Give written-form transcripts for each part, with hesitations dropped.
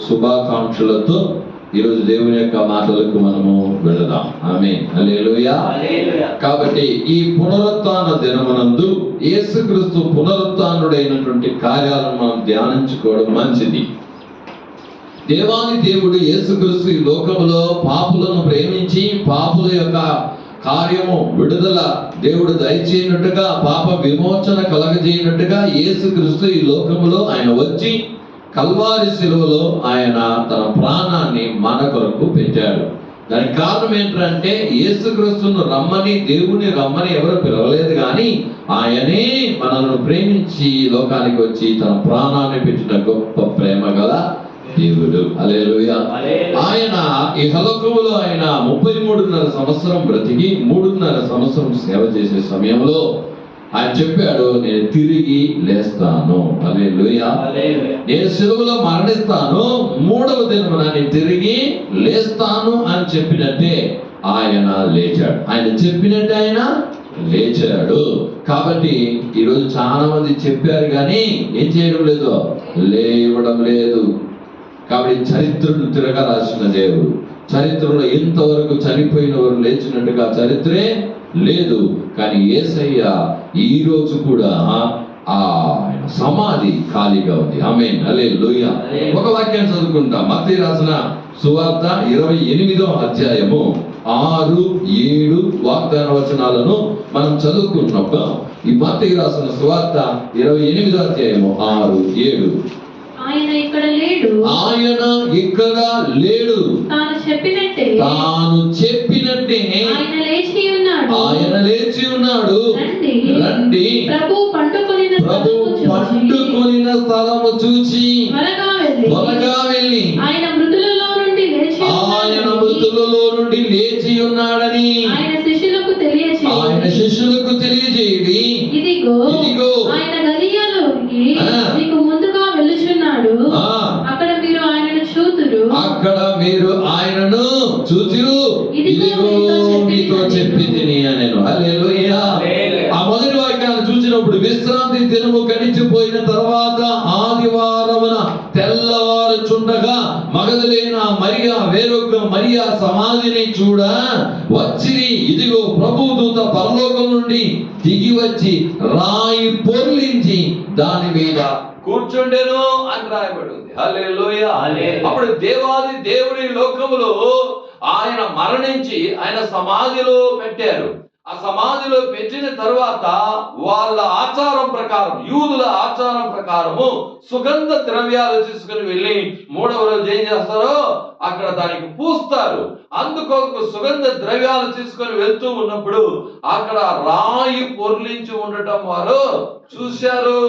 శుభాకాంక్షలతో ఈరోజు దేవుని యొక్క మాటలకు మనము వెళదాం. ఆమేన్, హల్లెలూయా. కాబట్టి ఈ పునరుత్థాన దినమునందు యేసుక్రీస్తు పునరుత్థానుడైనటువంటి కార్యాలను మనం ధ్యానించుకోవడం మంచిది. దేవాది దేవుడు యేసుక్రీస్తు ఈ లోకములో పాపులను ప్రేమించి పాపుల యొక్క కార్యము విడుదల దేవుడు దయచేయనట్టుగా, పాప విమోచన కలగజేయనట్టుగా యేసుక్రీస్తు ఈ లోకములో ఆయన వచ్చి కల్వారి శిలువలో ఆయన తన ప్రాణాన్ని మన కొరకు పెట్టాడు. దానికి కారణం ఏంటంటే యేసుక్రీస్తును రమ్మని, దేవుని రమ్మని ఎవరు పిలవలేదు, కానీ ఆయనే మనల్ని ప్రేమించి లోకానికి వచ్చి తన ప్రాణాన్ని పెట్టిన గొప్ప ప్రేమ గల దేవుడు. హల్లెలూయా. ఆయన ఈ లోకములో ఆయన 33.5 సంవత్సరం బ్రతికి 3.5 సంవత్సరం సేవ చేసే సమయంలో ఆయన చెప్పాడు, నేను తిరిగి లేస్తాను. హల్లెలూయా. నేను సిలువలో మరణిస్తాను, 3వ దినమున నేను తిరిగి లేస్తాను అని చెప్పినట్టే ఆయన లేచాడు. ఆయన చెప్పినట్టే ఆయన లేచాడు. కాబట్టి ఈరోజు చాలా మంది చెప్పారు కానీ ఏం చేయడం లేదు, లేవడం లేదు. కాబట్టి చరిత్రను తిరగ రాసిన దేవుడు, చరిత్రలో ఇంతవరకు చనిపోయిన వారు లేచినట్టుగా చరిత్రే లేదు. కానీ యేసయ్య ఈ రోజు కూడా ఆయన సమాధి ఖాళీగా ఉంది. ఆమేన్, హల్లెలూయా. ఒక వాక్యాన్ని చదువుకుంటాం. మత్తయి రాసిన సువార్త 28వ అధ్యాయము 6, 7 వాగ్దాన వచనాలను మనం చదువుకుంటున్నాం. ఈ మత్తయి రాసిన సువార్త 28వ అధ్యాయము 6, 7. ఆయన ఇక్కడ లేడు, ఆయన ఇక్కడ లేడు, తాను చెప్పినట్టే ఆయన లేచి ఉన్నాడు, ఆయన లేచి ఉన్నాడు. రండి, ప్రభు పండుకొనిన స్థలము చూచి త్వరగా వెళ్ళి ఆయన మృతులలో నుండి లేచి ఉన్నాడని ఆయన శిష్యులకు తెలియజేయడి. ఇదిగో ఆయన గలియాలోనికి మీకు ముందుగా వెళ్ళుచున్నాడు, అక్కడ మీరు ఆయనను చూతురు, ఇదిగో మీతో చెప్పి తిని నేను. హల్లెలూయా. ఆ మొదటి వాక్యాన్ని చూసినప్పుడు విశ్రాంతి దినము గడిచిపోయిన తర్వాత ఆదివారమున తెల్లవారుచుండగా మగదలేన మరియా వేరొక మరియా సమాధిని చూడ వచ్చిరి. ఇదిగో ప్రభు దూత పరలోకం నుండి దిగి వచ్చి రాయి పొర్లించి దాని మీద కూర్చుండెను అని రాయబడి ఉంది. హల్లెలూయా. అప్పుడు దేవాది దేవుడి లోకములో ఆయన మరణించి ఆయన సమాధిలో పెట్టారు. ఆ సమాధిలో పెట్టిన తర్వాత వాళ్ళ ఆచారం ప్రకారం, యూదుల ఆచారం ప్రకారము సుగంధ ద్రవ్యాలు తీసుకుని వెళ్ళి 3వ రోజు ఏం చేస్తారో అక్కడ దానికి పూస్తారు. అందుకొరకు సుగంధ ద్రవ్యాలు తీసుకొని వెళ్తూ ఉన్నప్పుడు అక్కడ రాయి పొర్లించి ఉండటం వారు చూశారు.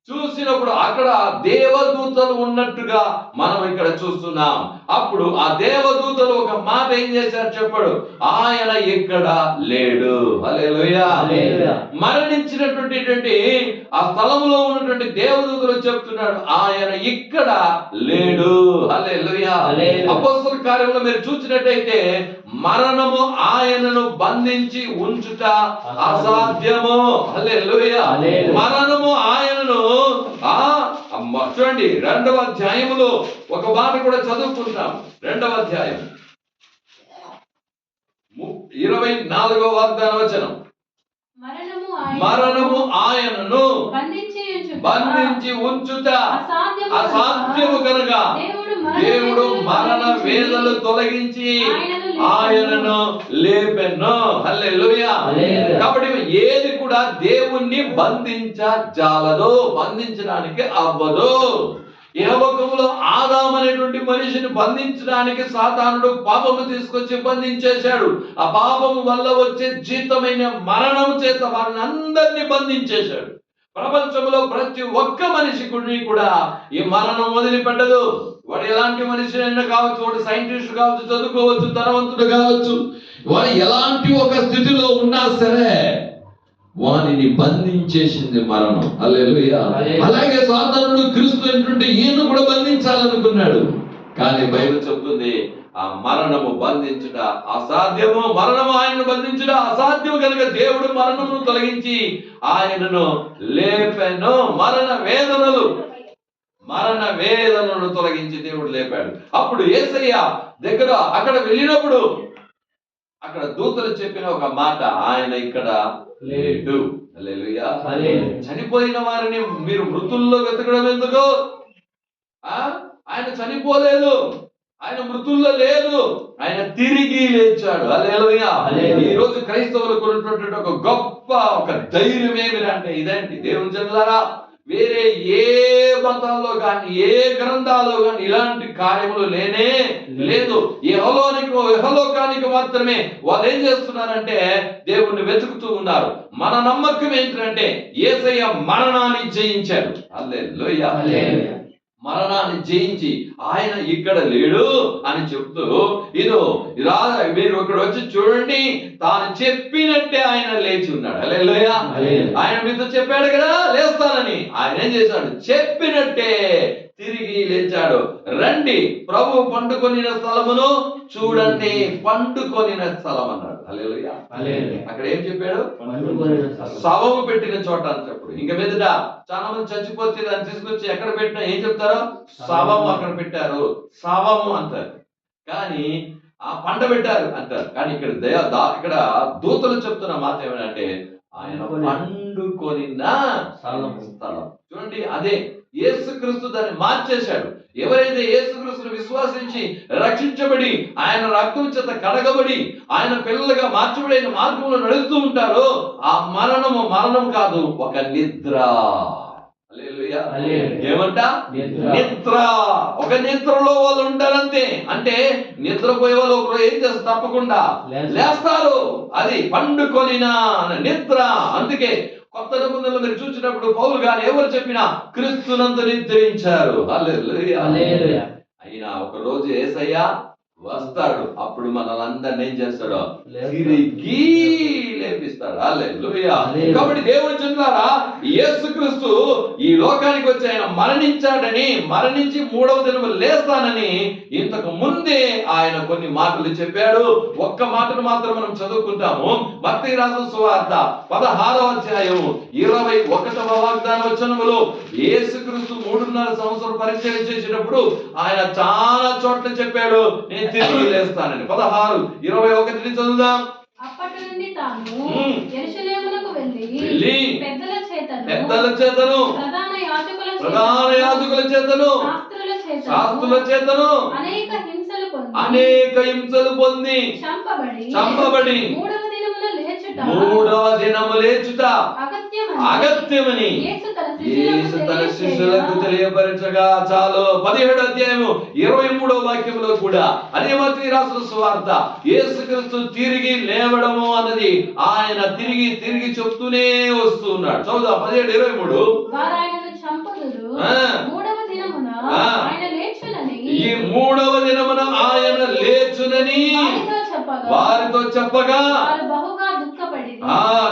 చూసినప్పుడు అక్కడ దేవదూతలు ఉన్నట్టుగా మనం ఇక్కడ చూస్తున్నాం. అప్పుడు ఆ దేవదూతలు ఒక మాట ఏం చేశారు చెప్పాడు, ఆయన ఇక్కడ లేడు. హల్లెలూయా. మరణించినటువంటి ఆ స్థలంలో ఉన్నటువంటి దేవదూతలు చెప్తున్నాడు, ఆయన ఇక్కడ లేడు. హల్లెలూయా. అపోస్తల కార్యంలో మీరు చూసినట్టయితే మరణము ఆయనను బంధించి ఉంచుట అసాధ్యము. హల్లెలూయా. మరణము ఆయనను చూడండి 2వ అధ్యాయములో ఒక మాట కూడా చదువుకుంటాం. 2వ అధ్యాయం 24వ వాగ్దాన వచనం, మరణము ఆయనను బంధించి ఉంచుట అసాధ్యము కనుక దేవుడు మరణ వేదనలు తొలగించి ఆయనను లేపెను. హల్లెలూయా. కాబట్టి ఏది కూడా దేవుణ్ణి బంధించజాలదు, బంధించడానికి అవ్వదు. యెహోవాలో ఆదాము అనేటువంటి మనిషిని బంధించడానికి సాతానుడు పాపము తీసుకొచ్చి బంధించేశాడు. ఆ పాపము వల్ల వచ్చే జీతమైన మరణం చేత వారిని అందరినీ బంధించేశాడు. ప్రపంచంలో ప్రతి ఒక్క మనిషిని కూడా ఈ మరణం వదిలిపెట్టదు. వాడు ఎలాంటి మనిషి అయినా కావచ్చు, వాడు సైంటిస్ట్ కావచ్చు, చదువుకోవచ్చు, ధనవంతుడు కావచ్చు, వాడు ఎలాంటి ఒక స్థితిలో ఉన్నా సరే వానిని బంధించేసింది మరణం. హల్లెలూయా. అలాగే సాతానుడు క్రీస్తు అయినటువంటి ఈయన కూడా బంధించాలనుకున్నాడు. కానీ బైబిల్ చెప్తుంది ఆ మరణము బంధించుట అసాధ్యము. మరణము ఆయనను బంధించుట అసాధ్యము కనుక దేవుడు మరణమును తొలగించి ఆయనను లేపెను. మరణ వేదనలు మరణ వేదనను తొలగించి దేవుడు లేపాడు. అప్పుడు యేసయ్య దగ్గర అక్కడ వెళ్ళినప్పుడు అక్కడ దూతలు చెప్పిన ఒక మాట, ఆయన ఇక్కడ లేడు. హల్లెలూయా. చనిపోయిన వారిని మీరు మృతుల్లో వెతకడం ఎందుకు? ఆయన చనిపోలేదు, ఆయన మృతుల్లో లేదు, ఆయన తిరిగి లేచాడు. హల్లెలూయా. ఈ రోజు క్రైస్తవులకు ఉన్నటువంటి ఒక గొప్ప ఒక ధైర్యం ఏమిటంటే ఇదేంటి దేవుని జనులారా, వేరే ఏ మతాల్లో కానీ ఏ గ్రంథాల్లో కానీ ఇలాంటి కార్యములు లేనే లేదు. యెహోలోకానికి మాత్రమే వాళ్ళు ఏం చేస్తున్నారంటే దేవుణ్ణి వెతుకుతూ ఉన్నారు. మన నమ్మకం ఏంటంటే యేసయ్య మరణాన్ని జయించాడు. హల్లెలూయా. మరణాన్ని జయించి ఆయన ఇక్కడ లేడు అని చెప్తూ ఇదో మీరు ఇక్కడ వచ్చి చూడండి, తాను చెప్పినట్టే ఆయన లేచి ఉన్నాడు. హల్లెలూయా. ఆయన మీతో చెప్పాడు కదా లేస్తానని, ఆయన ఏం చేశాడు? చెప్పినట్టే తిరిగి లేచాడు. రండి ప్రభు పండుకొనిన స్థలమును చూడండి. పండుకొనిన స్థలం అన్నాడు. హల్లెలూయా. అక్కడ ఏం చెప్పాడు? శవము పెట్టిన చోట అని చెప్పడు. ఇంక మీదట చాలా మంది చచ్చిపోతే దాన్ని తీసుకొచ్చి ఎక్కడ పెట్టినా ఏం చెప్తారో? శవము అక్కడ పెట్టారు, శవము అంటారు. కానీ ఆ పంట పెట్టారు అంటారు. కానీ ఇక్కడ దూతలు చెప్తున్న మాట ఏమంటే ఆయన పండుకొనిన స్థలం. చూడండి, అదే యేసుక్రీస్తు దాన్ని మార్చేశాడు. ఎవరైతే యేసుక్రీస్తును విశ్వాసించి రక్షించబడి ఆయన రక్తం చేత కడగబడి ఆయన పిల్లలుగా మార్చబడిన మార్గంలో నడుస్తూ ఉంటారో ఆ మరణం కాదు, ఒక నిద్ర. హల్లెలూయా. ఏమంట? నిద్ర. ఒక నిద్రలో వాళ్ళు ఉంటారంతే. అంటే నిద్రపోయే వాళ్ళు ఒకరు ఏం చేస్తారు? తప్పకుండా లేస్తారు. అది పండుకొనిన నిద్ర. అందుకే కొత్త నిబంధనలు మీరు చూసినప్పుడు పౌలు గారు ఎవరు చెప్పినా క్రీస్తునందు నిద్రించారు. హల్లెలూయా. అయినా ఒక రోజు యేసయ్య వస్తాడు. అప్పుడు మనలందరినీ ఏం చేస్తాడో? తిరిగి లేపిస్తాడు. హల్లెలూయా. కాబట్టి దేవుని జనులారా, యేసుక్రీస్తు ఈ లోకానికి వచ్చి ఆయన మరణించాడని, మరణించి మూడవ దినము లేస్తానని ఇంతకు ముందే ఆయన కొన్ని మాటలు చెప్పాడు. ఒక్క మాటను మాత్రం మనం చదువుకుంటాము. మత్తయి రాసిన సువార్త 16వ అధ్యాయము 21వ వాగ్దాన వచనములో యేసుక్రీస్తు 3.5 సంవత్సరం పరిచయం చేసినప్పుడు ఆయన చాలా చోట్ల చెప్పాడు నేను తిరిగి లేస్తానని. 16:21 చదువుదాం. అప్పటి నుండి తాను యెరూషలేమునకు వెళ్ళి పెద్దల చేతను ప్రధాన యాజకుల చేతను శాస్త్రుల చేతను అనేక హింసలు పొంది చంపబడి మూడవ దినము లేచుట అగత్యమని యేసు తన శిష్యులకు తెలియపరచగా చాలు. 17వ అధ్యాయము 23వ వాక్యంలో కూడా అదే మత్తయి రాసిన సువార్త యేసుక్రీస్తు తిరిగి లేవడము అన్నది ఆయన తిరిగి చెప్తూనే వస్తున్నాడు. చదువుదాం 17:23. ఈ మూడవ దినమున ఆయన లేచునని వారితో చెప్పగా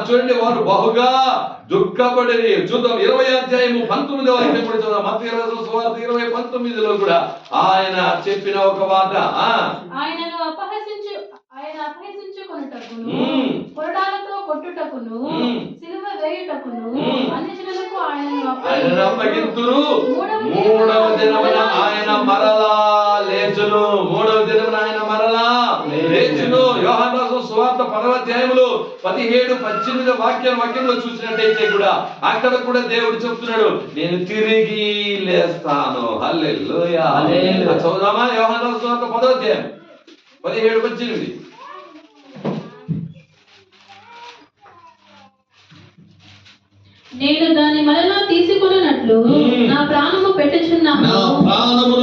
చూడండి, వారు బహుగా దుఃఖపడి. చూద్దాం 20వ అధ్యాయము 19వ వాక్యం కూడా చూద్దాం. మత్తయి రాసిన సువార్త 20:19లో కూడా ఆయన చెప్పిన ఒక మాట, ఆయనను అపహసించుకొనుటకును కొరడాలతో కొట్టుటకును సిలువ వేయుటకును అన్యజనులకు ఆయనను అప్పగింతురు. మూడవ దినమున ఆయన మరలా లేచును. మూడవ దినమున ఆయన మరలా లేచును. యోహాను రాసిన సువార్త 10వ అధ్యాయములో 17-18 వాక్యంలో చూసినట్టయితే కూడా అక్కడ కూడా దేవుడు చెప్తున్నాడు నేను తిరిగి లేస్తాను. హల్లెలూయా. చదువుదామా? యోహాను రాసిన సువార్త 10వ అధ్యాయం 17-18. నేను దాని మరలా తీసుకొనున్నట్లు నా ప్రాణమును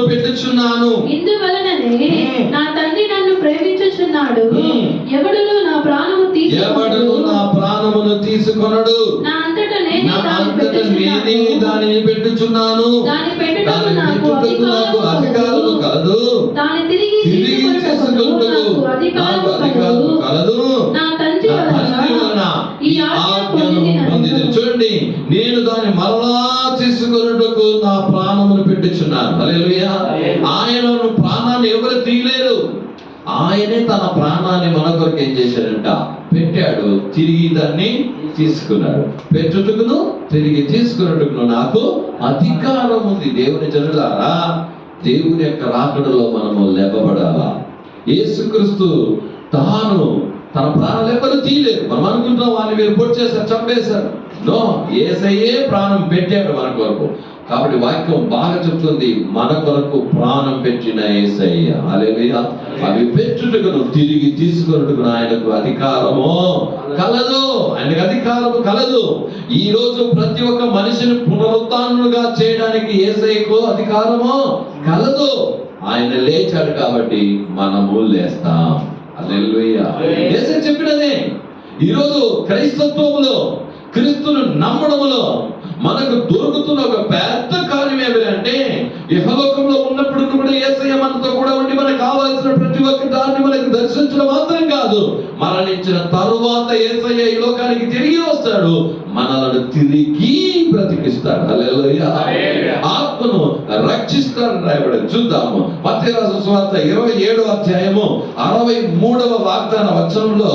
పెట్టుచున్నాను. ఇందువలననే నా తండ్రి నన్ను ప్రేమించుచున్నాడు. ఎవడును నా ప్రాణమును తీసుకొనడు. నా అంతటా నేనే దానిని పెట్టుచున్నాను. దాని పెట్టుటకు నాకు అధికారము కలదు. దాని తిరిగి తీసుకొనుటకు నాకు అధికారము కలదు. నా తండ్రి వలన ఈ ఆజ్ఞను పొందితిని. చూడండి, నేను దాన్ని మరలా తీసుకొనుటకు నా ప్రాణమును పెట్టుచున్నాను. హల్లెలూయా. ఆయన ప్రాణాన్ని ఎవరు తీయలేరు. ఆయనే తన ప్రాణాన్ని మన కొరకు ఏం చేశాడంట, పెట్టాడు, తిరిగి దాన్ని తీసుకున్నాడు. పెట్టుటకును తిరిగి తీసుకున్నట్టుకును నాకు అధికారం ఉంది. దేవుని జనులారా, దేవుని యొక్క రాకడలో మనము లేపబడాలా. యేసుక్రీస్తు తాను తన ప్రాణాలు ఎవరు తీయలేరు. మనం అనుకుంటున్నాం వాడిని మీరు పొడి చేశారు, చంపేశారు. నో, యేసయ్యే ప్రాణం పెట్టాడు మన కొరకు. కాబట్టి వాక్యం బాగా చెప్తుంది, మన కొరకు ప్రాణం పెట్టిన యేసయ్య. హల్లెలూయా. అవి పెట్టుటకును తిరిగి తీసుకున్నట్టుకు ఆయనకు అధికారము కలదు. ఆయనకు అధికారము కలదు. ఈ రోజు ప్రతి ఒక్క మనిషిని పునరుత్థానులుగా చేయడానికి యేసయ్యకు అధికారము కలదు. ఆయన లేచాడు కాబట్టి మనము లేస్తాం. హల్లెలూయా. యేసు చెప్పినదే. ఈరోజు క్రైస్తత్వములో, క్రీస్తును నమ్మడములో మనకు దొరుకుతున్న ఒక పెద్ద కార్యం ఏమిటంటే, ఇహలోకంలో ఉన్నప్పుడు కూడా యేసయ్య మనతో కూడా ఉండి మనకు కావాల్సిన ప్రతి ఒక్క దాన్ని మనకు దర్శించడం మాత్రం కాదు, మరణించిన తరువాత యేసయ్య ఈ లోకానికి తిరిగి వస్తాడు, మనలను తిరిగి బ్రతికిస్తాడు. హల్లెలూయా. ఆత్మను రక్షిస్తాడు రాయబడి. చూద్దాము మత్తయి రాసిన సువార్త 27వ అధ్యాయము 63వ వాగ్దాన వచనంలో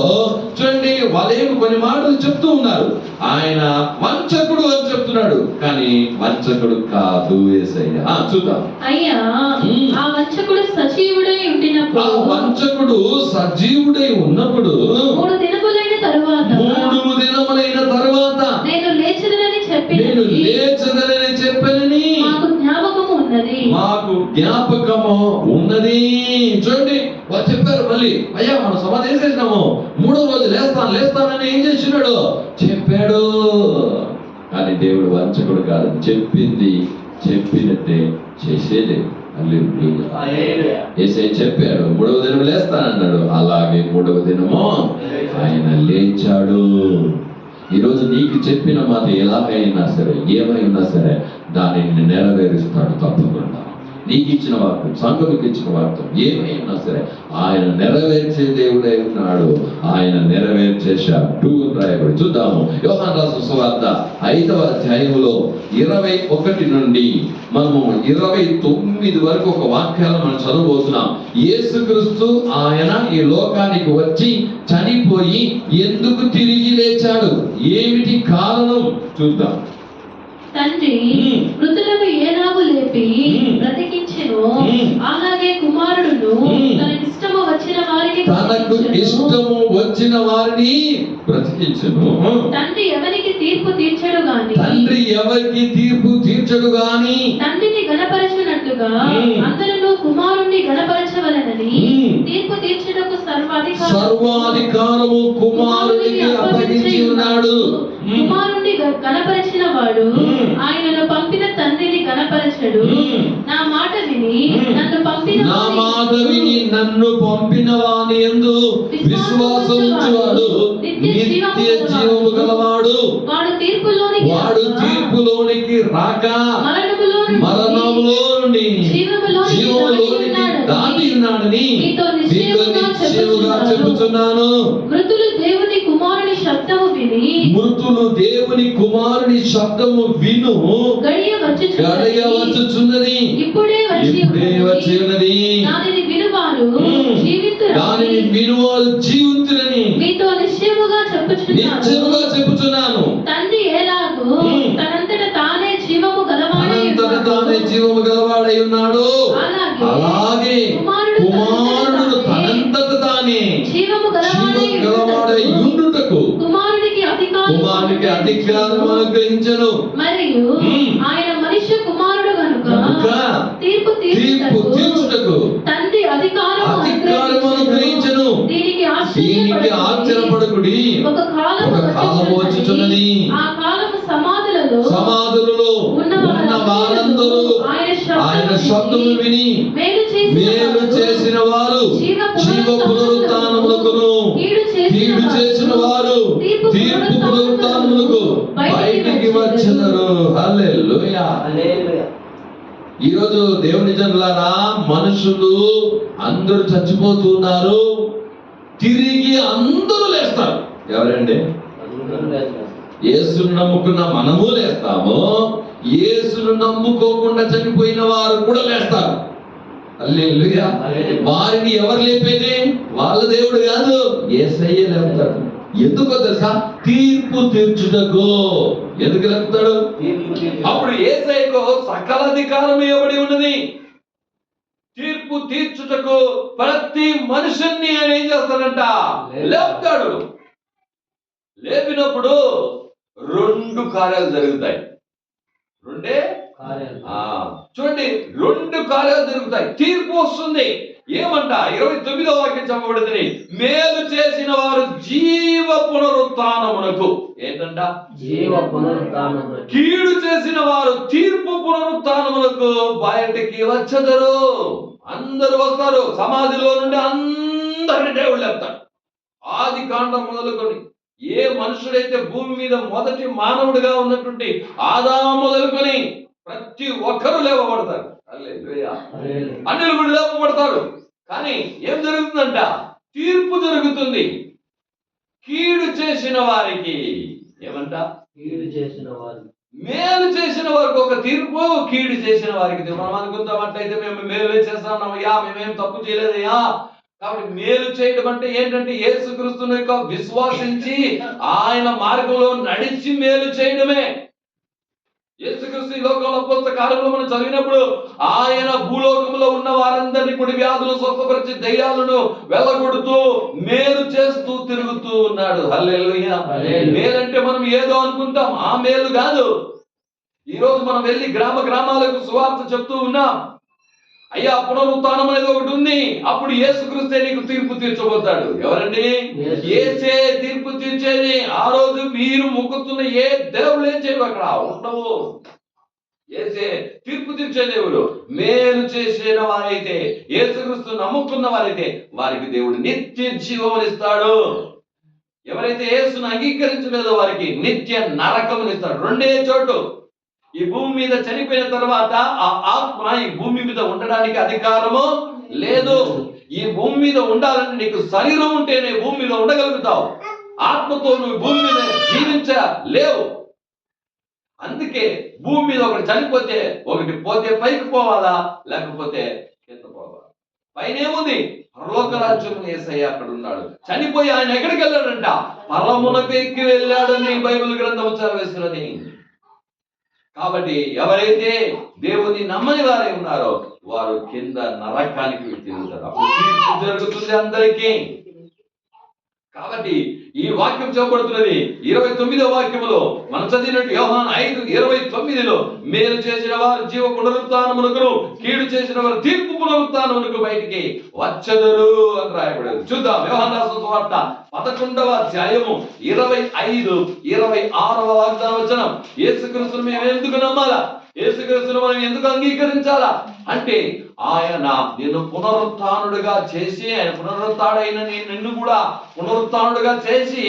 చూడండి. వాళ్ళేమి కొన్ని మాటలు చెప్తూ ఉన్నారు. ఆయన వంచకుడు అని చెప్తున్నాడు, కానీ వంచకుడు కాదు యేసయ్య. చూద్దాం. అయ్యా, ఆ వంచకుడు సజీవుడై ఉండినప్పుడు, ఆ వంచకుడు సజీవుడై ఉన్నప్పుడు 3 దినములైన తరువాత, 3 దినములైన తరువాత నేను లేచెదనని చెప్పనని మాకు జ్ఞాపకము ఉన్నది. మాకు జ్ఞాపకము ఉన్నది. చూడండి, వాళ్ళు చెప్పారు మళ్ళీ, అయ్యా మనం సమాధి చేసేసినాము, 3వ రోజు లేస్తానని ఏం చేసినాడు, చెప్పాడు. కానీ దేవుడు వంచకుడు కాదు, చెప్పింది చెప్పినట్టే చేసేది. యేసయ్య చెప్పాడు, 3వ దినం లేస్తానన్నాడు, అలాగే 3వ దినము ఆయన లేచాడు. ఈరోజు నీకు చెప్పిన మాట ఎలాగైనా సరే, ఏమైనా సరే దానిని నెరవేరుస్తాడు తప్పకుండా. నీకు ఇచ్చిన వాక్యం, సంఘముకి ఇచ్చిన వాక్యం ఏమైనా సరే ఆయన నెరవేర్చే దేవుడై ఉన్నాడు. ఆయన నెరవేర్చేశాడు రాయబడి. చూద్దాము యోహాను రాసిన సువార్త 5వ అధ్యాయములో 21 నుండి మనము 29 వరకు ఒక వాక్యాలను మనం చదవబోతున్నాం. యేసుక్రీస్తు ఆయన ఈ లోకానికి వచ్చి చనిపోయి ఎందుకు తిరిగి లేచాడు, ఏమిటి కారణం చూద్దాం. తండ్రి మృతులకు ఏలాగు లేపి బ్రతికించెను, అలాగే కుమారుడును తనకిష్టము వచ్చిన వారిని బ్రతికించెను. తండ్రి ఎవరికి తీర్పు తీర్చడు గాని తండ్రిని గణపరచునట్లుగా అందరూ కుమారుణ్ణి గణపరచవలెనని తీర్పు తీర్చుటకు సర్వాధికారము కుమారునికి అప్పగించి ఉన్నాడు. కుమారుణ్ణి గణపరచిన వాడు ఆయనను పంపిన తండ్రిని గణపరచడు. నా మాట విని నన్ను పంపిన వాని యందు విశ్వాసం ఉంచువాడు నిత్య జీవము గలవాడు. వాడు తీర్పులోనికి రాక మరణములో నుండి జీవములోనికి దాటి ఉన్నాడని మీతో నిశ్చయముగా చెబుతున్నాను. మృతులు దేవుని కుమారుని శబ్దము విను గడియ వచ్చుచున్నది, ఇప్పుడే వచ్చి ఉన్నది. దానిని వినువారు జీవితులని మీతో నిశ్చయముగా చెప్పుచున్నాను. తండ్రి ఎలాగూ తనంతట తానే జీవము గలవాడై ఉన్నాడు, అలాగే కుమారుడు తనంతట తానే జీవము గలవాడై ఉండుటకు కుమారునికి అధికారం అనుగ్రహించెను. మరియు ఆయన మనుష్య కుమారుడు గనుక తీర్పు తీర్చుటకు తండ్రి అధికారం అనుగ్రహించెను. దీనికి ఆశ్చర్యపడకుడి, ఒక కాలం వచ్చుచున్నది, ఆ కాలము సమాధులలో ఉన్న వారందరూ ఆయన శబ్దము విని మేలు చేసిన వారు జీవ పునరుత్థానములకును, కీడు చేసిన వారు తీర్పు పునరుత్థానములకు బయటికి వచ్చెదరు. హల్లెలూయా. ఈరోజు దేవుని జనులారా, మనుషులు అందరూ చచ్చిపోతున్నారు, తిరిగి అందరూ లేస్తారు. ఎవరండి? యేసును నమ్ముకున్న మనము లేస్తాము, యేసును నమ్ముకోకుండా చనిపోయిన వారు కూడా లేస్తారు. హల్లెలూయా. వారిని ఎవరు లేపేది? వాళ్ళ దేవుడు కాదు, యేసయ్య లేపుతాడు. ఎందుకో తెలుసా? తీర్పు తీర్చుటకు. ఎందుకు లేపుతాడు? అప్పుడు యేసయ్యకు సకల అధికారం ఇవ్వబడి ఉన్నది. తీర్పు తీర్చుటకు ప్రతి మనుషుల్ని ఆయన ఏం చేస్తాడంట? లేపుతాడు. లేపినప్పుడు 2 కార్యాలు జరుగుతాయి. చూడండి, 2 కార్యాలు జరుగుతాయి. తీర్పు వస్తుంది. ఏమంట? 29వ వాక్యం చెప్పబడింది, మేలు చేసిన వారు జీవ పునరుత్థానమునకు. ఏంటంట? జీవ పునరుత్థానమునకు. కీడు చేసిన వారు తీర్పు పునరుత్థానమునకు బయటికి వచ్చెదరు. అందరూ వస్తారు. సమాధిలో నుండి అందరిని దేవుడు లేపుతాడు. ఆది కాండం మొదలుకొని ఏ మనుషుడైతే భూమి మీద మొదటి మానవుడిగా ఉన్నటువంటి ఆదాము మొదలుకొని ప్రతి ఒక్కరూ లేపబడతారు. హల్లెలూయా. అన్యులు కూడా లేపబడతారు. కానీ ఏం జరుగుతుందంట? తీర్పు జరుగుతుంది. కీడు చేసిన వారికి ఏమంట? కీడు చేసిన వారు. మేలు చేసిన వారికి ఒక తీర్పు, కీడు చేసిన వారికి తీర్పు. మనం అనుకుంటామంటైతే మేము మేలు చేస్తామయ్యా, మేమేం తప్పు చేయలేదయ్యా. కాబట్టి మేలు చేయడం అంటే ఏంటంటే యేసుక్రీస్తుని యొక్క విశ్వాసించి ఆయన మార్గంలో నడిచి మేలు చేయడమే. యేసుక్రీస్తు ఈ లోకంలో అపోస్తల కార్యములు మనం చదివినప్పుడు ఆయన భూలోకంలో ఉన్న వారందరినీ కూడా వ్యాధులు స్వస్థపరిచి దయ్యాలను వెళ్ళగొడుతూ మేలు చేస్తూ తిరుగుతూ ఉన్నాడు. హల్లెలూయా. మేలంటే మనం ఏదో అనుకుంటాం, ఆ మేలు కాదు. ఈరోజు మనం వెళ్ళి గ్రామాలకు సువార్త చెప్తూ ఉన్నాం. అయ్యా, పునరుత్థానం అనేది ఒకటి ఉంది. అప్పుడు యేసుక్రీస్తే నీకు తీర్పు తీర్చబోతాడు. ఎవరండి? యేసే తీర్పు తీర్చేది. ఆ రోజు మీరు మొక్కుతున్న ఏ దేవుడు ఏం చేయవు, అక్కడ ఉండవు. యేసే తీర్పు తీర్చే దేవుడు. మేలు చేసిన వారైతే, యేసుక్రీస్తు నమ్ముకున్న వారైతే వారికి దేవుడు నిత్య జీవమునిస్తాడు. ఎవరైతే యేసును అంగీకరించలేదో వారికి నిత్య నరకమునిస్తాడు. 2 చోటు. ఈ భూమి మీద చనిపోయిన తర్వాత ఆ ఆత్మ ఈ భూమి మీద ఉండడానికి అధికారము లేదు. ఈ భూమి మీద ఉండాలంటే నీకు శరీరం ఉంటేనే భూమి మీద ఉండగలుగుతావు. ఆత్మతో నువ్వు భూమి మీద జీవించలేవు. అందుకే భూమి మీద ఒకటి చనిపోతే ఒకటి పోతే పైకి పోవాలా, లేకపోతే కింద పోవాలా. పైన ఏముంది? పరలోక రాజ్యం. యేసయ్య అక్కడ ఉన్నాడు. చనిపోయి ఆయన ఎక్కడికి వెళ్ళాడంట? పరమునకు ఎక్కి వెళ్ళాడని బైబిల్ గ్రంథం చదివేస్తున్నది. కాబట్టి ఎవరైతే దేవుని నమ్మని వారే ఉన్నారో వారు కింద నరకానికి తిరుగుతారు. అప్పుడు తీర్పు జరుగుతుంది అందరికీ. కాబట్టి ఈ వాక్యం చెప్పబడుతున్నది 29వ వాక్యములో మనం చదివినట్టు యోహాను 5:29లో మేలు చేసిన వారు జీవ పునరుత్థానమునకు, కీడు చేసిన వారు తీర్పు పునరుత్థానమునకు బయటికి వచ్చెదరు అని రాయబడింది. చూద్దాం. యోహాను రాసిన సువార్త 11వ అధ్యాయము 25-26వ వాగ్దాన వచనం. యేసుక్రీస్తును మేము ఎందుకు నమ్మాలా? యేసుక్రీస్తును మనం ఎందుకు అంగీకరించాలా? అంటే ఆయన నిన్ను పునరుత్థానుడిగా చేసి, ఆయన పునరుత్థాడైన నిన్ను కూడా పునరుత్థానుడిగా చేసి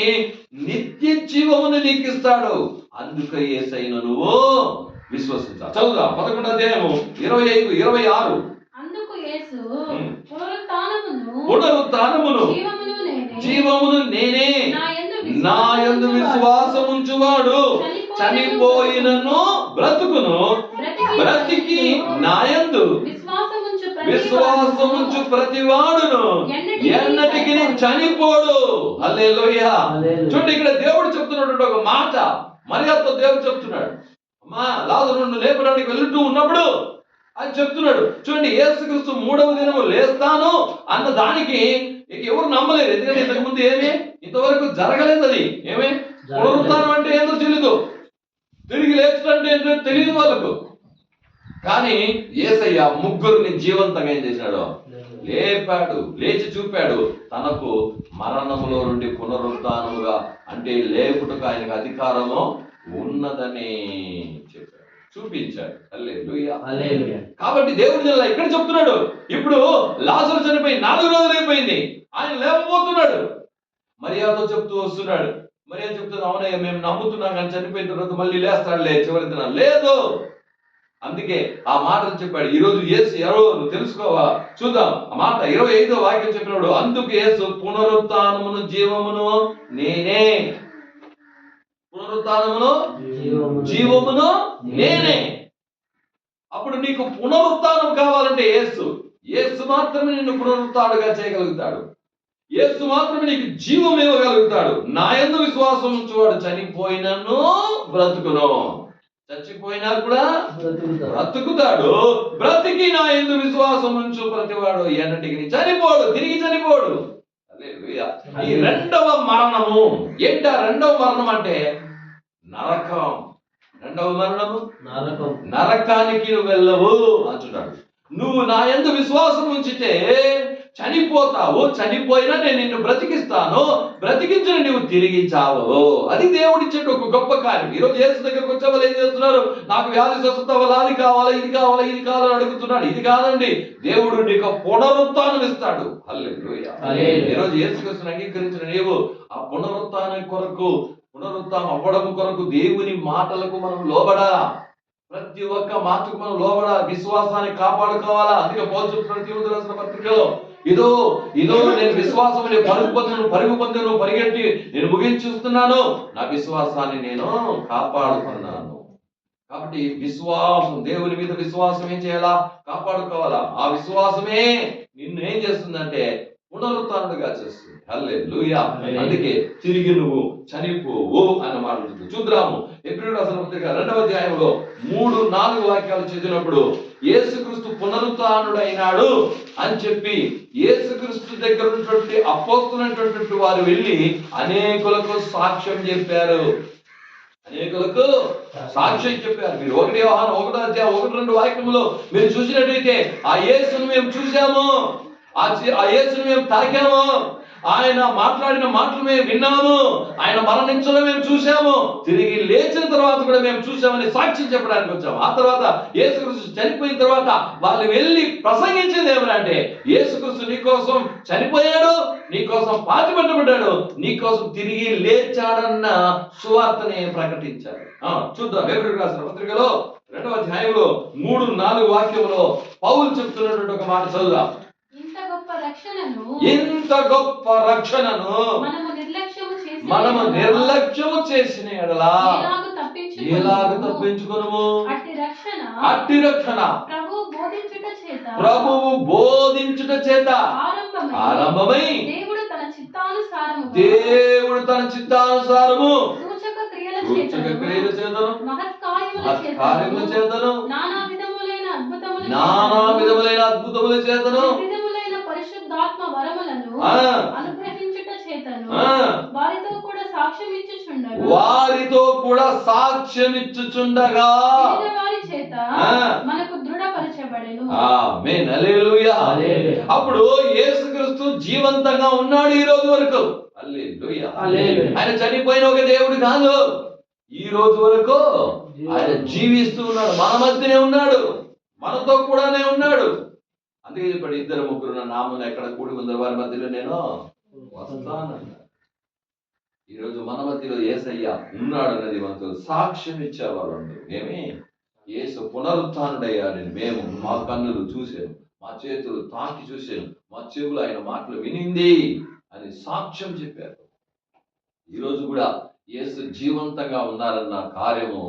నిత్య జీవమును నీకు ఇస్తాడు. అందుకే యేసయ్యను నువ్వు విశ్వసించాలి. చదువుదాం. 11వ అధ్యాయము 25-26. అందుకు యేసు పునరుత్థానమును జీవమును నేనే, నా యందు విశ్వాసం ఉంచువాడు చనిపోయినను బ్రతుకును, బ్రతికి నా యందు విశ్వాసముంచు ప్రతివాడును ఎన్నటికి చనిపోడు. హల్లెలూయా. చూడండి, ఇక్కడ దేవుడు చెప్తున్నటువంటి ఒక మాట మర్యాదతో దేవుడు చెప్తున్నాడు. అమ్మా, లాజరును లేపడానికి వెళ్తూ ఉన్నప్పుడు అని చెప్తున్నాడు. చూడండి, యేసుక్రీస్తు 3వ దినము లేస్తాను అన్న దానికి ఎవరు నమ్మలేదు. ఎందుకంటే ఇంతకుముందు ఇంతవరకు జరగలేదు. అది పునరుత్థానం అంటే ఏందో తెలియదు, తిరిగి లేచుడంటే ఏంటో తెలియదు వాళ్ళకు. కానీ యేసయ్య ముగ్గురిని జీవంతంగా ఏం చేశాడు? లేపాడు, లేచి చూపాడు. తనకు మరణములో నుండి పునరుత్థానముగా అంటే లేపుటకు ఆయనకు అధికారము ఉన్నదని చెప్పాడు, చూపించాడు. హల్లెలూయా. కాబట్టి దేవుడి జిల్లా ఇక్కడ చెప్తున్నాడు. ఇప్పుడు లాజరు చనిపోయి 4 రోజులు అయిపోయింది, ఆయన లేపబోతున్నాడు. మర్యాదతో చెప్తూ వస్తున్నాడు. మర్యాద చెప్తున్నా, అవునయ్య మేము నమ్ముతున్నాం కానీ చనిపోయిన తర్వాత మళ్ళీ లేస్తాడులే చివరి దినం. లేదు, అందుకే ఆ మాటలు చెప్పాడు. ఈ రోజు యేసు ఎవరో నువ్వు తెలుసుకోవా? చూద్దాం. ఆ మాట 25వ వాక్యం చెప్పినాడు. అందుకు యేసు పునరుత్థానమును జీవమును నేనే, పునరుత్థానమును జీవమును నేనే. అప్పుడు నీకు పునరుత్థానం కావాలంటే యేసు యేసు మాత్రమే నిన్ను పునరుత్థానుడుగా చేయగలుగుతాడు. యేసు మాత్రమే నీకు జీవం ఇవ్వగలుగుతాడు. నా యందు విశ్వాసం ఉంచువాడు చనిపోయినను బ్రతుకును. చచ్చిపోయినా కూడా బ్రతుకుతాడు. బ్రతికి నా యందు విశ్వాసం ఉంచు ప్రతివాడు ఎన్నటికి చనిపోడు, తిరిగి చనిపోడు. హల్లెలూయా. ఈ రెండవ మరణము ఏంటా? రెండవ మరణం అంటే నరకం. రెండవ మరణము నరకం. నరకానికి నువ్వు వెళ్ళవు అంటున్నాడు. నువ్వు నా యందు విశ్వాసం ఉంచితే చనిపోతావు. చనిపోయినా నేను నిన్ను బ్రతికిస్తాను. బ్రతికించిన నువ్వు తిరిగి చావవు. అది దేవుడిచ్చేట ఒక గొప్ప కార్యం. ఈరోజు యేసు దగ్గరకు వచ్చే వాళ్ళు ఏం చేస్తున్నారు? నాకు వ్యాధి స్వస్థత అవ్వాలి, అది కావాలా, ఇది కావాలా, ఇది కావాలని అడుగుతున్నాడు. ఇది కాదండి, దేవుడు నీకు పునరుత్థానం ఇస్తాడు. హల్లెలూయా. ఈరోజు యేసుక్రీస్తుని అంగీకరించిన నీవు ఆ పునరుత్థానం కొరకు, పునరుత్థానం అవ్వడం కొరకు దేవుని మాటలకు మనం లోబడాలా. ప్రతి ఒక్క మాటకు మనం లోబడా, విశ్వాసాన్ని కాపాడుకోవాలా. అందుకే పౌలు చెప్తున్నాడు తీమోతేయుకు రాసిన పత్రికలో, ఇదో నేను విశ్వాసం పరుగు పొందను పరిగెట్టి నేను ముగించుస్తున్నాను, నా విశ్వాసాన్ని నేను కాపాడుకున్నాను. కాబట్టి విశ్వాసం, దేవుని మీద విశ్వాసం ఏం చేయాలా? కాపాడుకోవాలా. ఆ విశ్వాసమే నిన్ను ఏం చేస్తుందంటే పునరుత్థానుడుగా చేస్తుంది. హల్లెలూయా. అందుకే తిరిగి నువ్వు చనిపోవు అన్న మాట చూద్దాము. హెబ్రీయులకు రాసిన పత్రిక 2వ అధ్యాయంలో 3-4 వాక్యాలు చదివినప్పుడు యేసుక్రీస్తు పునరుత్థానుడైనాడు అని చెప్పి యేసుక్రీస్తు దగ్గర ఉన్నటువంటి అపోస్తలులైనటువంటి వారు వెళ్ళి అనేకులకు సాక్ష్యం చెప్పారు. అనేకులకు సాక్ష్యం చెప్పారు. మీరు 1 యోహాను 1వ అధ్యాయం 1-2 వాక్యములో మీరు చూసినట్లయితే ఆ యేసును మేము చూసాము, ఆ యేసును మేము తాకాము, ఆయన మాట్లాడిన మాటలు మేము విన్నాము, ఆయన మరణించడం మేము చూసాము, తిరిగి లేచిన తర్వాత కూడా మేము చూసామని సాక్ష్యం చెప్పడానికి వచ్చాము. ఆ తర్వాత యేసుక్రీస్తు చనిపోయిన తర్వాత వాళ్ళు వెళ్ళి ప్రసంగించేది ఏమనంటే, యేసుక్రీస్తు నీకోసం చనిపోయాడు, నీకోసం పాతిపెట్టబడ్డాడు, నీకోసం తిరిగి లేచాడన్న సువార్తని ప్రకటించారు. చూద్దాం. హెబ్రీయులకు రాసిన పత్రికలో 2వ అధ్యాయంలో 3-4 వాక్యంలో పౌలు చెప్తున్నటువంటి ఒక మాట చదువుదాం. ఇంత గొప్ప రక్షణను మనము నిర్లక్ష్యము చేసిన ఎడలా ఎలాగ తప్పించుకొనుము? అట్టి రక్షణ ప్రభువు బోధించుట చేత ఆరంభమై దేవుడు తన చిత్తానుసారము సూచక క్రియల చేతను మహత్కార్యముల చేతను నానా విధములైన అద్భుతముల చేతను పరిశుద్ధాత్మ వరములను అనుగ్రహించుట చేతను వారితో కూడా సాక్ష్యం ఇచ్చుచుండగా వారి చేత మనకు దృఢపరచబడెను. ఆమేన్. హల్లెలూయా. అప్పుడు యేసుక్రీస్తు జీవంతంగా ఉన్నాడు ఈ రోజు వరకు. హల్లెలూయా. ఆయన చనిపోయిన ఒక దేవుడు కాదు, ఈ రోజు వరకు ఆయన జీవిస్తూ ఉన్నాడు, మన మధ్యనే ఉన్నాడు, మనతో కూడానే ఉన్నాడు. అందుకే చెప్పాడు, 2-3 నా నామమున ఎక్కడ కూడి ఉందరో వారి మధ్యలో నేను వస్తానన్నాడు. ఈరోజు మన మధ్యలో యేసయ్య ఉన్నాడు అన్నది మనకు సాక్ష్యం ఇచ్చేవాళ్ళు అందరూ. ఏమి? యేసు పునరుత్థానుడయ్యాడని మేము మా కన్నులు చూసాము, మా చేతులు తాకి చూసాము, మా చెవులు ఆయన మాటలు వినింది అని సాక్ష్యం చెప్పారు. ఈరోజు కూడా యేసు జీవంతంగా ఉన్నారన్న కార్యము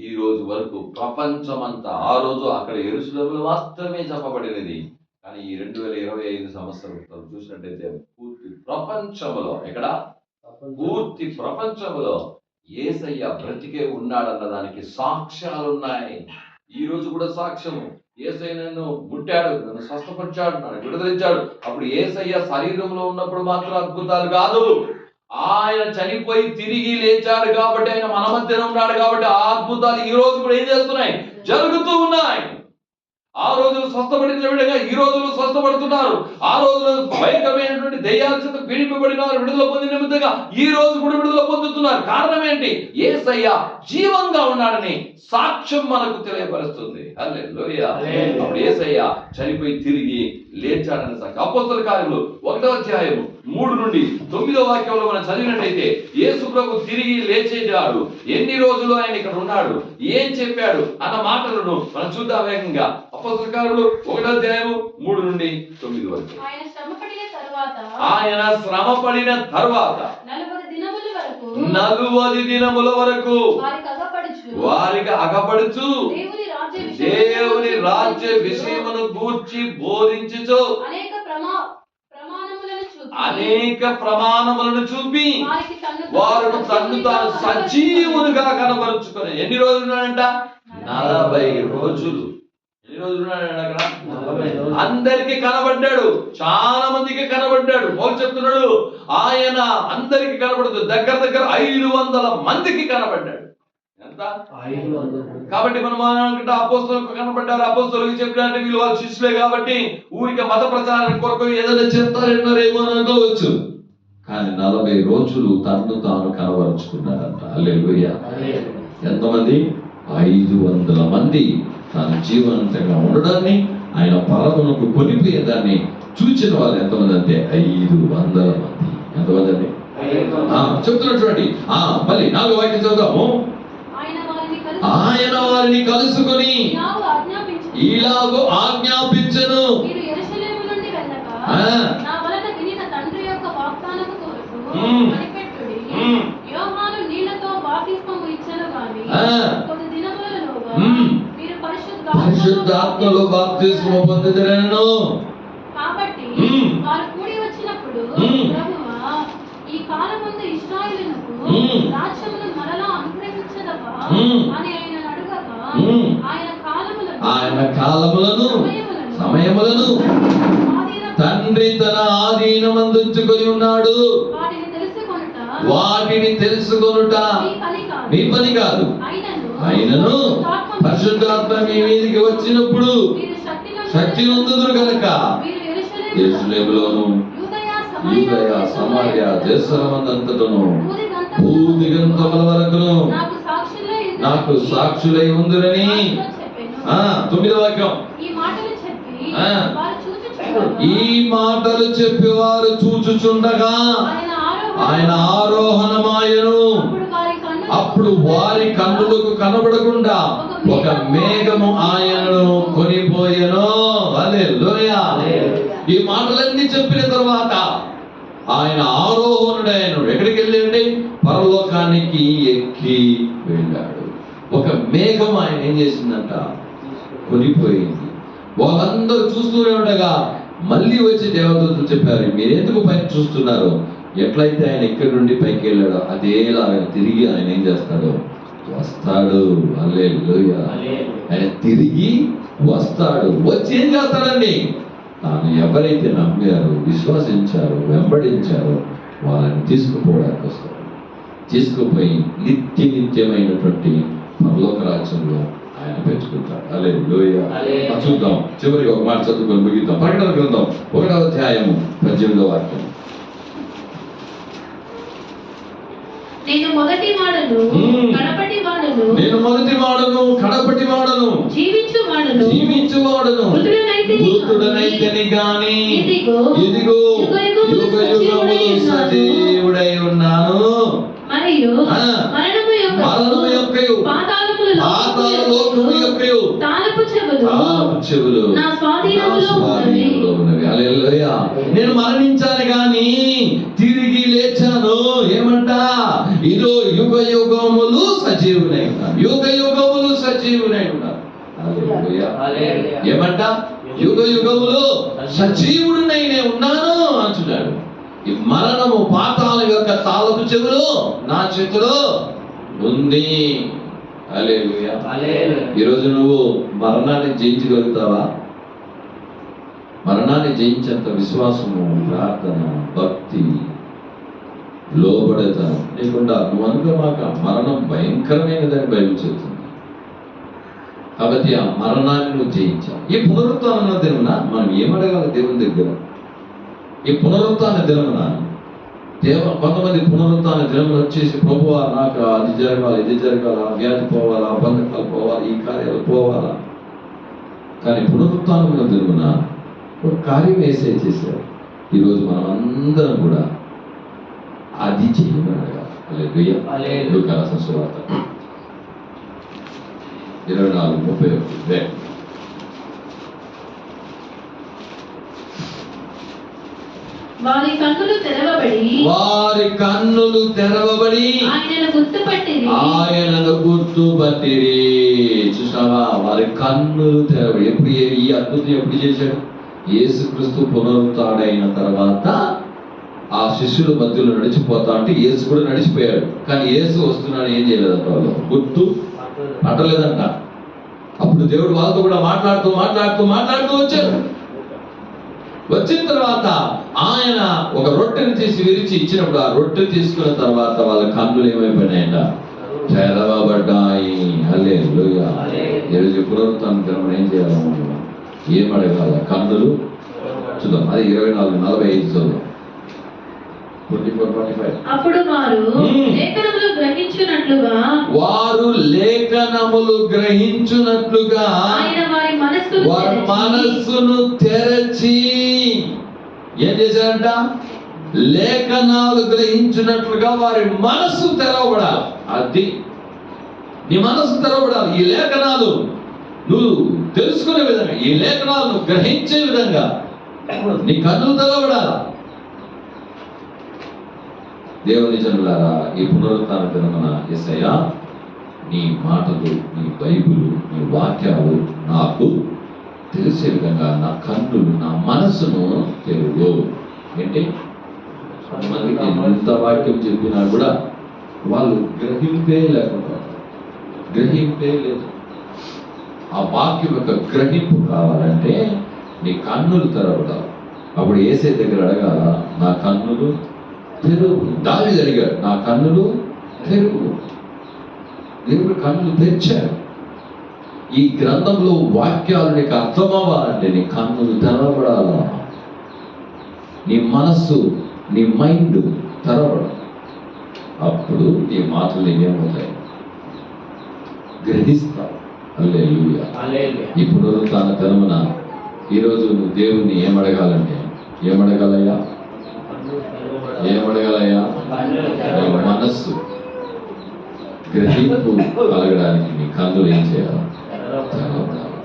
ఈ రోజు వరకు ప్రపంచమంతా, ఆ రోజు అక్కడ యెరూషలేములో మాత్రమే చెప్పబడినది, కానీ ఈ 2025 సంవత్సరం చూసినట్టయితే పూర్తి ప్రపంచంలో, ఎక్కడ? పూర్తి ప్రపంచంలో యేసయ్య బ్రతికే ఉన్నాడన్న దానికి సాక్ష్యాలు ఉన్నాయి. ఈ రోజు కూడా సాక్ష్యము. యేసయ్య నన్ను ముట్టాడు, నన్ను స్వస్థపరిచాడు, నన్ను విడుదలించాడు. అప్పుడు యేసయ్య శరీరంలో ఉన్నప్పుడు మాత్రం అద్భుతాలు కాదు, ఆయన చనిపోయి తిరిగి లేచాడు కాబట్టి, ఆయన మన మధ్యన ఉన్నాడు కాబట్టి ఆ అద్భుతాలు ఈ రోజు కూడా ఏం చేస్తున్నాయి? జరుగుతూ ఉన్నాయి. ఆ రోజులు స్వస్థపడిన విధంగా ఈ రోజులు స్వస్థపడుతున్నారు. ఆ రోజులు భయంకరమైనటువంటి దయ్యాల చేత పీడింపబడిన వారు విడుదల పొందిన విధంగా ఈ రోజు కూడా విడుదల పొందుతున్నారు. కారణం ఏంటి? యేసయ్య జీవంగా ఉన్నాడని సాక్ష్యం మనకు తెలియపరుస్తుంది. హల్లెలూయా. అప్పుడు యేసయ్య చనిపోయి తిరిగి లేచాడని సాక్ష్యం. అపోస్తల కార్యములు 1వ అధ్యాయం 3-9 వాక్యంలో మనం చదివినట్టయితే యేసు ప్రభు తిరిగి లేచేటాడు, ఎన్ని రోజులు ఆయన ఇక్కడ ఉన్నాడు, ఏం చెప్పాడు అన్న మాటలను మనం చూద్దాం వేగంగా. అపోస్తల కార్యములు 1వ అధ్యాయం 3-9 వరకు. ఆయన శ్రమ పడిన తర్వాత 40 దినముల వరకు వారికి అగపడుచు దేవుని రాజ్య విషయమును గూర్చి బోధించుచు అనేక ప్రమాణములను చూపి వారు తన్ను తాను సజీవులుగా కనబరుచుకొని ఎన్ని రోజులు ఉన్నాడంట? 40 రోజులు. ఎన్ని రోజులు ఉన్నాడు అక్కడ? అందరికి కనబడ్డాడు, చాలా మందికి కనబడ్డాడు. పౌలు చెప్తున్నాడు ఆయన అందరికి కనబడదు, దగ్గర 500 మందికి కనబడ్డాడు. ఎంత? 500. కాబట్టి మనం అనుకుంటే అపోస్తలులకు కనబడ్డారు, అపోస్తలులకు చెప్పినట్టు వీళ్ళు వాళ్ళ శిష్యులే కాబట్టి ఊరికే మత ప్రచారానికి కొరకు ఏదైనా చెప్తారేమో అనుకోవచ్చు. కానీ 40 రోజులు తన్ను తాను కనబరుచుకున్నాడంట. హల్లెలూయా. ఎంతమంది? 500 మంది తన జీవనంతంగా ఉండడాన్ని, ఆయన పరమునకు కొనిపోయేదాన్ని చూచిన వాళ్ళు ఎంతమంది అంటే 500 మంది. ఎంతమంది అండి? చెప్తున్నా చూడండి. మళ్ళీ 4వ వాక్యం చదువుదాము. ఆయన వారిని కలుసుకొని ఇలాగూ ఆజ్ఞాపించెను, పరిశుద్ధాత్మలో బాప్తిస్మము పొందుదురను. కాబట్టి వారు కూడి వచ్చినప్పుడు ప్రభువా, ఈ కాలమందు ఇశ్రాయేలునకు రాజ్యమును మరలా అనుగ్రహించదవా అని ఆయన అడుగగా, ఆయన కాలములను సమయములను తండ్రి తన ఆధీనమందుంచుకొని ఉన్నాడు. వాటిని తెలుసుకొనుట మీ పని కాదు. అయినను పరిశుద్ధాత్మ మీ మీదికి వచ్చినప్పుడు శక్తి నొందుదురు గనుక యెరూషలేములోను యూదయ సమార్య దేశమందంతటను భూదిగంతముల వరకును నాకు సాక్షులై ఉందురని. 9వ వాక్యం. ఈ మాటలు చెప్పి వారు చూచుచుండగా ఆయన ఆరోహణమాయను. అప్పుడు వారి కన్నులకు కనబడకుండా ఒక మేఘము ఆయనను కొనిపోయెను. హల్లెలూయా. ఈ మాటలన్నీ చెప్పిన తర్వాత ఆయన ఆరోహణుడైన ఎక్కడికి వెళ్ళండి? పరలోకానికి ఎక్కి వెళ్ళాడు. ఒక మేఘం ఆయన ఏం చేసిందంట? కొనిపోయింది. వాళ్ళందరూ చూస్తూనే ఉండగా మళ్ళీ వచ్చి దేవదూతలు చెప్పారు, మీరు ఎందుకు పైకి చూస్తున్నారు? ఎట్లయితే ఆయన ఇక్కడి నుండి పైకి వెళ్ళాడో అదేలాగా తిరిగి ఆయన ఏం చేస్తాడు? వస్తాడు. హల్లెలూయా. ఆయన తిరిగి వస్తాడు. వచ్చి ఏం చేస్తాడండి? తాను ఎవరైతే నమ్మారో, విశ్వసించారో, వెంబడించారో వాళ్ళని తీసుకుపోవడానికి వస్తాడు. తీసుకుపోయి నిత్యమైనటువంటి పరలోక రాజ్యంలో ఆయన పెంచుకుంటాడు. హల్లెలూయా. చూద్దాం, చివరికి ఒక మాట చదువుకొని ముగిద్దాం. ప్రకటన గ్రంథం 1వ అధ్యాయము 18వ వాక్యం. నేను మొదటి వాడను కడపటి వాడను జీవించు వాడను మృతుడనైతేని గాని ఇదిగో యుగయుగములు సజీవుడై ఉన్నాను. మరియు మరణము యొక్కయు పాతాళలోకము యొక్కయు తాళపు చెవులు నా స్వాధీనములో ఉన్నవి. హల్లెలూయా. నేను మరణించాను గాని తిరిగి లేచాను. ఏమంట? ఇదో యుగయుగములు సజీవునై ఉన్నాను. యుగయుగములు సజీవునై ఉన్నాను. హల్లెలూయా. ఏమంట? యుగయుగములు సజీవుడినై నేను ఉన్నాను అంటున్నాడు. ఈ మరణము పాతాళం యొక్క తాళపు చెవులు నా చేతిలో ఉంది. హల్లెలూయా. ఈరోజు నువ్వు మరణాన్ని జయించగలుగుతావా? మరణాన్ని జయించేంత విశ్వాసము, ప్రార్థన, భక్తి, లోబడతనం లేకుండా నువ్వు అనుకోమాక. మరణం భయంకరమైనదని బైబిల్ చెబుతుంది. కాబట్టి ఆ మరణాన్ని నువ్వు జయించావు. ఈ పునరుత్థాన దినమున మనం ఏమడగాలి దేవుని దగ్గర? ఈ పునరుత్థాన దినమున కొంతమంది పునరుత్థాన దినమున వచ్చేసి, ప్రభువా నాకు అది జరగాలి, ఇది జరగాలి, ఆ వ్యాధి పోవాలా, ఆ బంధకాలు పోవాలి, ఈ కార్యాలు పోవాలా. కానీ పునరుత్థాన దినమున ఒక కార్యం వేసే చేశారు. ఈరోజు మనం అందరం కూడా అది చేయమనగా. హల్లెలూయా. లూకా రాసిన సువార్త 24:31. వారి కన్నులు తెరవబడి వారి కన్నులు తెరవబడి ఆయనను గుర్తుపట్టిరి. ఆయనను గుర్తుపట్టిరి. చూసావా, వారి కన్నులు తెరవబడి. ఎప్పుడు ఈ అద్భుతం ఎప్పుడు చేశాడు? యేసుక్రీస్తు పునరుత్థాడైన తర్వాత ఆ శిష్యుల మధ్యలో నడిచిపోతా అంటే యేసు కూడా నడిచిపోయాడు. కానీ యేసు వస్తున్నాడు, ఏం చేయలేదంట, వాళ్ళు గుర్తు పట్టలేదంట. అప్పుడు దేవుడు వాళ్ళతో కూడా మాట్లాడుతూ మాట్లాడుతూ మాట్లాడుతూ వచ్చారు. వచ్చిన తర్వాత ఆయన ఒక రొట్టెని తీసి విరిచి ఇచ్చినప్పుడు ఆ రొట్టె తీసుకున్న తర్వాత వాళ్ళ కన్నులు ఏమైపోయినాయంట? తెరవబడ్డాయి. హల్లెలూయా. ఈరోజు పునరుత్థాన దినం ఏం చేయాలి? ఏం అడగాల? కన్నులు చూద్దాం. అది 24:45 చదువు. 24:45. అప్పుడు వారు లేఖనములు గ్రహించున్నట్లుగా ఆయన వారి మనస్సును తెరచి ఏం చేశారంట? లేఖనాలు గ్రహించినట్లుగా వారి మనస్సు తెరవబడాలి. అది నీ మనస్సు తెరవబడాలి. ఈ లేఖనాలు నువ్వు తెలుసుకునే విధంగా, ఈ లేఖనాలను గ్రహించే విధంగా నీ కన్నులు తెరవబడాలి. దేవుని జనులారా, ఈ పునరుత్థాన దినమున యేసయ్యా నీ మాటలు, నీ బైబిలు, నీ వాక్యాలు నాకు తెలిసే విధంగా నా కన్నులు, నా మనసును తెరువు. ఏంటి, కొంతమందికి ఎంత వాక్యం చెప్పినా కూడా వాళ్ళు గ్రహింపే లేకుండా, గ్రహింపే లేదు. ఆ వాక్యం యొక్క గ్రహింపు కావాలంటే నీ కన్నులు తెరవడాలి. అప్పుడు యేసే దగ్గర అడగాల, నా కన్నులు తెరువు. దావీదు అడిగాడు, నా కన్నులు తెరువు. దేవుడు కన్నులు తెరిచాడు. ఈ గ్రంథంలో వాక్యాలు నీకు అర్థమవ్వాలంటే నీ కన్నులు తెరవబడాలా. నీ మనస్సు, నీ మైండ్ తెరవబడాలి. అప్పుడు ఈ మాటలు ఏమవుతాయి? గ్రహిస్తావు. హల్లెలూయా. ఈ పునరుత్థాన దినమున ఈరోజు నువ్వు దేవుణ్ణి ఏమడగాలంటే, ఏమడగలయ్యా? ఏమడగలయ్యా? నీ మనస్సు గ్రహింపు కలగడానికి నీ కన్నులు ఏం చేయాలి? తెరవబడాలి.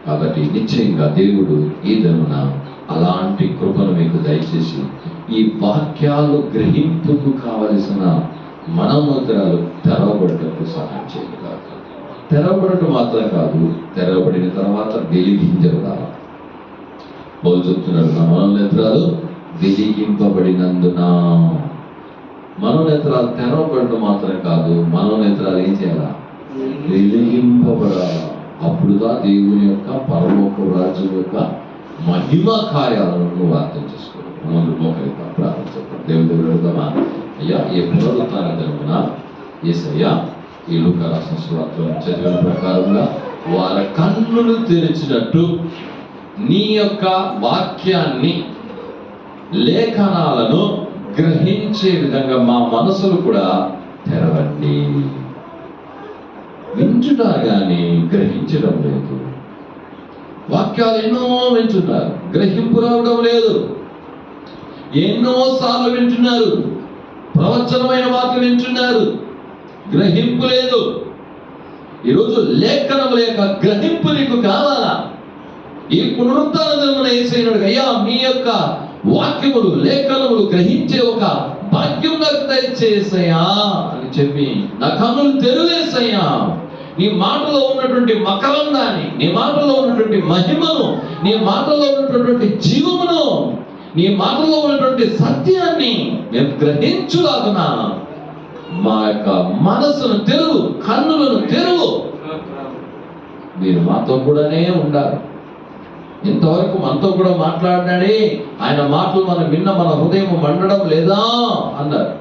కాబట్టి నిశ్చయంగా దేవుడు ఈ దినమున అలాంటి కృపను మీకు దయచేసి ఈ వాక్యాలు గ్రహింపుకు కావలసిన మనోముద్రాలు తెరవబడటకు సహాయం చేయగలరు. తెరవబడటం మాత్రం కాదు, తెరవబడిన తర్వాత వెలిగించబడాలి. పౌలు చెప్తున్నాడు, నా మనోనేత్రాలు వెలిగింపబడినందున. మనోనేత్రాలు తెరవబడటం మాత్రం కాదు, మనోనేత్రాలు ఏం చేయాలా? వెలిగింపబడాలి. అప్పుడుగా దేవుని యొక్క పరలోక రాజ్యం యొక్క మహిమ కార్యాలను నువ్వు అర్థం చేసుకోవాలి. ముందు మోకరిక ప్రారంభించాం. దేవుని దగ్గర వెళ్దామా? అయ్యా, ఈ పునరుత్థాన దినమున యేసయ్యా ఈ లూకా రాసిన సువార్తలో చదివిన ప్రకారంగా వారి కన్నులు తెరిచినట్టు నీ యొక్క వాక్యాన్ని, లేఖనాలను గ్రహించే విధంగా మా మనసులు కూడా తెరవండి. వింటున్నారు కానీ గ్రహించడం లేదు. వాక్యాలు ఎన్నో వింటున్నారు, గ్రహింపు రావడం లేదు. ఎన్నోసార్లు వింటున్నారు, ప్రవచనమైన వాక్యం వింటున్నారు, గ్రహింపు లేదు. ఈరోజు లేఖనముల యొక్క గ్రహింపు నీకు కావాలా? ఈ పునరుత్థాన దినమున యేసయ్యను అయ్యా, మీ యొక్క వాక్యములు, లేఖనములు గ్రహించే ఒక భాగ్యం నాకు దయచేసయ్యా అని చెప్పి నా కన్నులు తెరువేసయ్యా. నీ మాటలో ఉన్నటువంటి మకరందాన్ని, నీ మాటలో ఉన్నటువంటి మహిమను, నీ మాటలో ఉన్నటువంటి జీవమును, నీ మాటలో ఉన్నటువంటి సత్యాన్ని మేము గ్రహించులాగున మా యొక్క మనసును తెరువు, కన్నులను తెరువు. మీరు మాతో కూడానే ఉండాలి. ఇంతవరకు మనతో కూడా మాట్లాడినాడే, ఆయన మాటలు మనం విన్న మన హృదయం మండడం లేదా అన్నారు.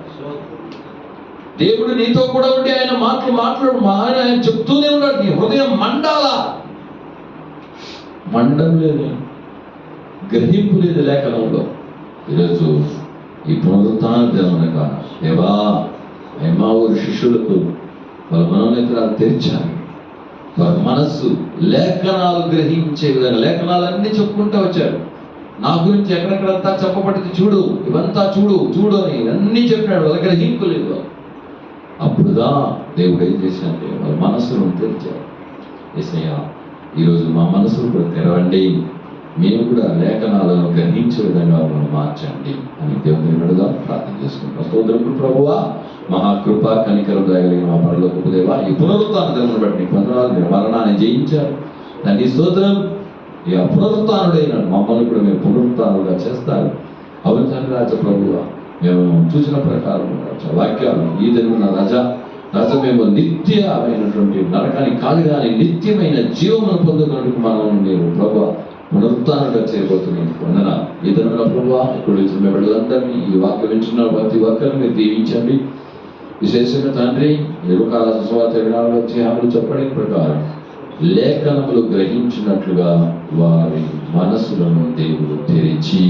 దేవుడు నీతో కూడా ఉండి ఆయన మాటలు ఆయన చెప్తూనే ఉన్నాడు, నీ హృదయం మండాలా? మండం లేదు, గ్రహింపు లేదు లేఖనంలో. ఈరోజు ఈ పునరుత్థాన దినమున దేవా, ఎమ్మావూరు శిష్యులకు వాళ్ళ మనోనేత్రాలు తెరిచారు. వారి మనస్సు లేఖనాలు గ్రహించే విధంగా, లేఖనాలన్నీ చెప్పుకుంటూ వచ్చారు. నా గురించి ఎక్కడెక్కడంతా చెప్పబడింది చూడు, ఇవంతా చూడు చూడు అని అన్నీ చెప్పినాడు. వాళ్ళ గ్రహింపు లేదు. అప్పుడుదా దేవుడు ఏం చేశాడంటే వాళ్ళ మనస్సును తెరిచాడు. యేసయ్యా, ఈరోజు మా మనసును కూడా తెరవండి. మేము కూడా లేఖనాలను గ్రహించే విధంగా మనం మార్చండి అని దేవుని విడుదల ప్రార్థన చేసుకుంటాం. స్తోత్రములు ప్రభువా, మహాకృప కనికరం దయగలిగిన మా పరలోకపు దేవా, ఈ పునరుత్థాన దినమును బట్టి నీకు వందనాలు. మీరు మరణాన్ని జయించారు దాన్ని స్తోత్రం. ఇక పునరుత్థానుడైన మమ్మల్ని కూడా మీరు పునరుత్థానులుగా చేస్తారు. అవును తండ్రి రాజ ప్రభువా, మేము చూసిన ప్రకారం వాక్యాలు ఈ దినమున రాజా మేము నిత్యమైనటువంటి నరకానికి కాదు కానీ నిత్యమైన జీవమును పొందుకున్నట్టు మనం మీరు ప్రభువా పునరుత్థానంగా చేయబోతున్నాను. వందన ఈ దినమున ప్రభువా ఇప్పుడు వచ్చిన బిడ్డలందరినీ ఈ వాక్యం వింటున్న ప్రతి ఒక్కరిని మీరు దీవించండి. విశేషంగా తండ్రి ఎరుకాల సువార్త చెప్పడం ప్రకారం లేఖనములు గ్రహించినట్లుగా వారి మనసులను దేవుడు తెరిచి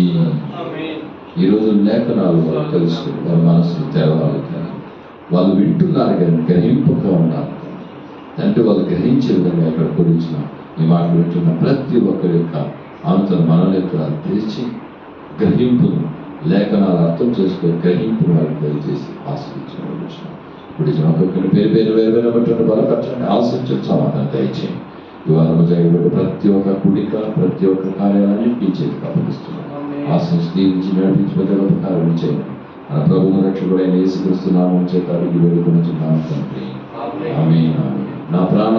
ఈరోజు లేఖనాలు వాళ్ళు తెలుసుకుని వారి మనసులు తెరవాలి. వాళ్ళు వింటున్నారు కానీ గ్రహింపుగా ఉన్నారు. తండ్రి వాళ్ళు గ్రహించే విధంగా ఇక్కడ గురించిన ఈ మాట వింటున్న ప్రతి ఒక్కరి యొక్క ఆంతర మనోనేత్రాలు తెరిచి గ్రహింపును లేఖనాలు అర్థం చేసుకుని గ్రహింపును వారికి దయచేసి ఆశ్రయించిన ఇప్పుడు ఒక్కొక్కరి పేరు వేరు బట్టి బలపరచండి. ఆశ్రయించడం సమాధానం దయచేయండి. ఈ వారం జరగబడి ప్రతి ఒక్క కుడిక ప్రతి ఒక్క కార్యాలన్నీ ఈ చేతికి అప్పగిస్తున్నాం. ఆశ్రయించి దీవించి నడిపించి గొప్ప కార్యం చేయండి. మన ప్రభువు రక్షకుడైన యేసుక్రీస్తు నామమున చేత అడిగి వేడుకొనుచున్నాము తండ్రి. ఆమేన్. నా ప్రాణ